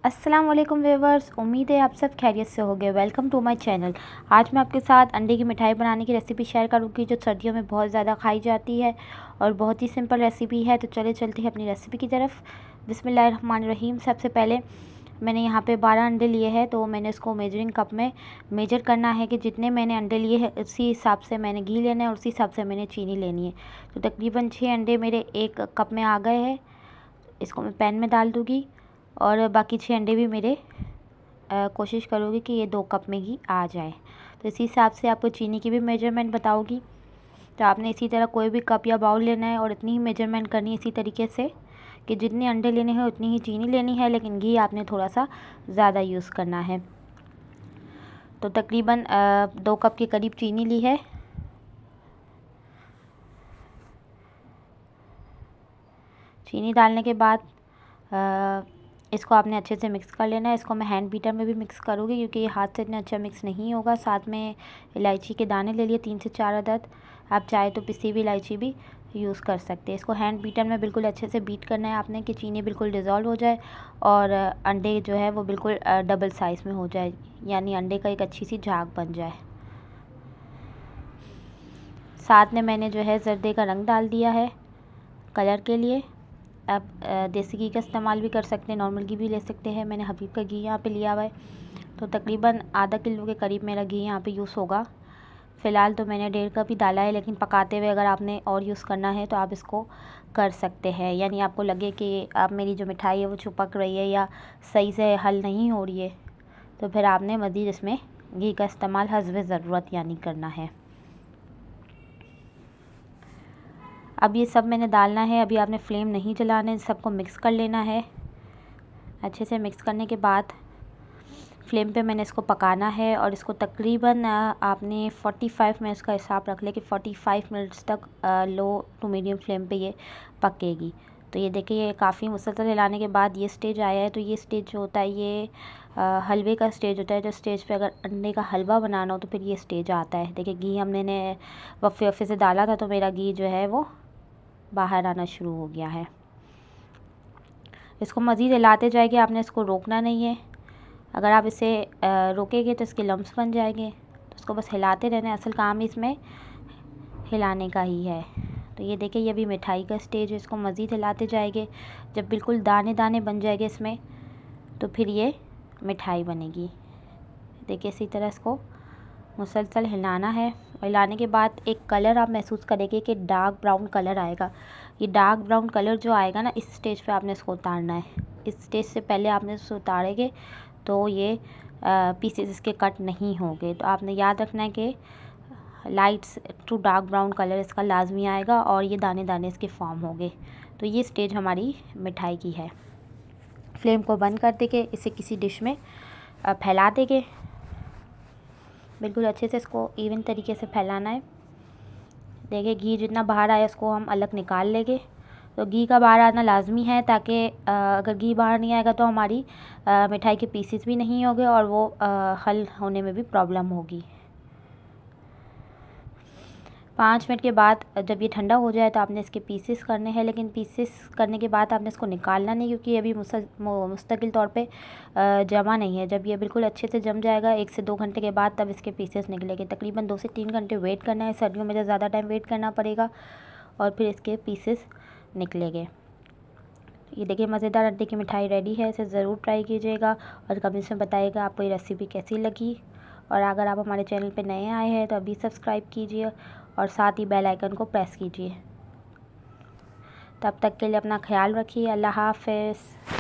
अस्सलाम वालेकुम व्यूवर्स, उम्मीद है आप सब खैरियत से होंगे। Welcome to my channel. आज मैं आपके साथ अंडे की मिठाई बनाने की रेसिपी शेयर करूंगी जो सर्दियों में बहुत ज़्यादा खाई जाती है और बहुत ही सिंपल रेसिपी है। तो चले चलते हैं अपनी रेसिपी की तरफ। बिस्मिल्लाहिर्रहमानिर्रहीम। सबसे पहले मैंने यहाँ पे 12 अंडे लिए हैं, तो मैंने इसको मेजरिंग कप में मेजर करना है कि जितने मैंने अंडे लिए हैं उसी हिसाब से मैंने घी लेना है और उसी हिसाब से मैंने चीनी लेनी है। तो तकरीबन 6 अंडे मेरे एक कप में आ गए हैं। इसको मैं पैन में डाल दूँगी और बाकी 6 अंडे भी मेरे कोशिश करूँगी कि ये 2 कप में ही आ जाए। तो इसी हिसाब से आपको चीनी की भी मेजरमेंट बताऊँगी। तो आपने इसी तरह कोई भी कप या बाउल लेना है और इतनी ही मेजरमेंट करनी है, इसी तरीके से कि जितने अंडे लेने हैं उतनी ही चीनी लेनी है, लेकिन घी आपने थोड़ा सा ज़्यादा यूज़ करना है। तो तकरीबन 2 कप के करीब चीनी ली है। चीनी डालने के बाद इसको आपने अच्छे से मिक्स कर लेना है। इसको मैं हैंड बीटर में भी मिक्स करूँगी क्योंकि ये हाथ से इतना अच्छा मिक्स नहीं होगा। साथ में इलायची के दाने ले लिए 3 से 4 अदद। आप चाहे तो पिसी हुई इलायची भी यूज़ कर सकते हैं। इसको हैंड बीटर में बिल्कुल अच्छे से बीट करना है आपने कि चीनी बिल्कुल डिज़ोल्व हो जाए और अंडे जो है वो बिल्कुल डबल साइज़ में हो जाए, यानी अंडे का एक अच्छी सी झाग बन जाए। साथ में मैंने जो है जर्दे का रंग डाल दिया है कलर के लिए। आप देसी घी का इस्तेमाल भी कर सकते हैं, नॉर्मल घी भी ले सकते हैं। मैंने हबीब का घी यहाँ पे लिया हुआ है। तो तकरीबन आधा किलो के करीब मेरा घी यहाँ पे यूज़ होगा। फ़िलहाल तो मैंने 1.5 कप ही डाला है, लेकिन पकाते हुए अगर आपने और यूज़ करना है तो आप इसको कर सकते हैं। यानी आपको लगे कि आप मेरी जो मिठाई है वो चिपक रही है या सही से हल नहीं हो रही है, तो फिर आपने मज़ीद इसमें घी का इस्तेमाल हस्ब ज़रूरत यानी करना है। अब ये सब मैंने डालना है। अभी आपने फ्लेम नहीं जलाना है, सबको मिक्स कर लेना है। अच्छे से मिक्स करने के बाद फ्लेम पे मैंने इसको पकाना है और इसको तकरीबन आपने 45 मिनट्स का हिसाब रख ले कि 45 मिनट्स तक लो टू मीडियम फ्लेम पे ये पकेगी। तो ये देखिए, ये काफ़ी मुसलसल हिलाने के बाद ये स्टेज आया है। तो ये स्टेज जो होता है ये हलवे का स्टेज होता है। जो स्टेज पे अगर अंडे का हलवा बनाना हो तो फिर ये स्टेज आता है। देखिए, घी हमने वफ़े वफ़े से डाला था तो मेरा घी जो है वो बाहर आना शुरू हो गया है। इसको मज़ीद हिलाते जाएंगे, आपने इसको रोकना नहीं है। अगर आप इसे रोकेंगे तो इसके लम्स बन जाएंगे। तो इसको बस हिलाते रहना है, असल काम इसमें हिलाने का ही है। तो ये देखिए, ये भी मिठाई का स्टेज है। इसको मज़ीद हिलाते जाएंगे। जब बिल्कुल दाने दाने बन जाएंगे इसमें तो फिर ये मिठाई बनेगी। देखिए, इसी तरह इसको मुसलसल हिलाना है। और हिलाने के बाद एक कलर आप महसूस करेंगे कि डार्क ब्राउन कलर आएगा। ये डार्क ब्राउन कलर जो आएगा ना, इस स्टेज पे आपने इसको उतारना है। इस स्टेज से पहले आपने इसको उतारेंगे तो ये पीसेस इसके कट नहीं होंगे। तो आपने याद रखना है कि lights to dark brown colour इसका लाजमी आएगा और ये दाने दाने इसके फॉर्म होंगे। तो ये स्टेज हमारी मिठाई की है। फ्लेम को बंद कर देंगे, इसे किसी डिश में फैला देंगे। बिल्कुल अच्छे से इसको इवन तरीके से फैलाना है। देखिए, घी जितना बाहर आया उसको हम अलग निकाल लेंगे। तो घी का बाहर आना लाजमी है, ताकि अगर घी बाहर नहीं आएगा तो हमारी मिठाई के पीसेस भी नहीं होंगे और वो हल होने में भी प्रॉब्लम होगी। 5 मिनट के बाद जब ये ठंडा हो जाए तो आपने इसके पीसेस करने हैं, लेकिन पीसेस करने के बाद आपने इसको निकालना नहीं, क्योंकि ये अभी मुस्तकिल तौर पे जमा नहीं है। जब ये बिल्कुल अच्छे से जम जाएगा 1 से 2 घंटे के बाद तब इसके पीसेस निकलेंगे। तकरीबन 2 से 3 घंटे वेट करना है। सर्दियों में तो ज़्यादा टाइम वेट करना पड़ेगा और फिर इसके पीसेस निकलेंगे। ये देखिए, मज़ेदार अंडे की मिठाई रेडी है। इसे ज़रूर ट्राई कीजिएगा और कमेंट्स में बताइएगा आपको ये रेसिपी कैसी लगी। और अगर आप हमारे चैनल पे नए आए हैं तो अभी सब्सक्राइब कीजिए और साथ ही बेल आइकन को प्रेस कीजिए। तब तक के लिए अपना ख्याल रखिए। अल्लाह हाफ़िज़।